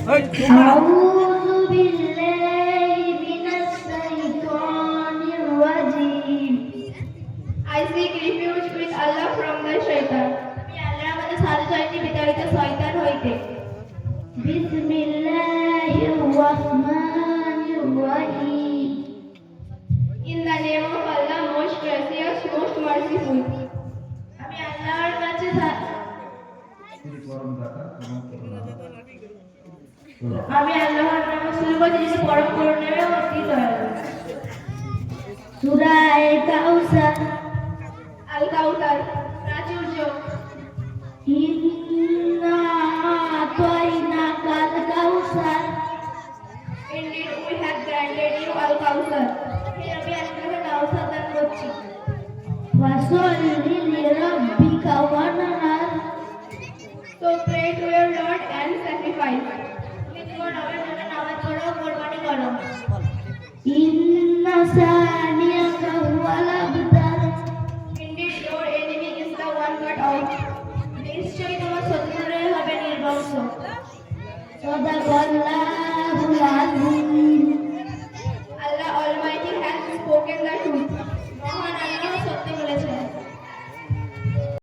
أعوذ بالله من الشيطان الرجيم I seek refuge with Allah from the shaitan. আমি আল্লাহর মধ্যে সাহায্য চাইছি বিতাড়িত শয়তান হইতে। বিসমিল্লাহির রহমানির রহিম In the name of Allah, most gracious, most merciful. আমি আল্লাহর কাছে আমি আল্লাহর নামে শুরু করছি যিনি পরম করুণাময় ও অতি দয়ালু। সূরা কাউসার আল কাউসার প্রাচুর্য ইন্না আতাইনাকাল কাউসার Indeed we have granted you al কাউসার আমি আপনাকে কাউসার দান করছি ফাসাল্লি লিরাব্বিকা ওয়ানহার So pray to your Lord and sacrifice তুমি তোমার রবের জন্য নামাজ পড়ো কোরবানি করো ইন্না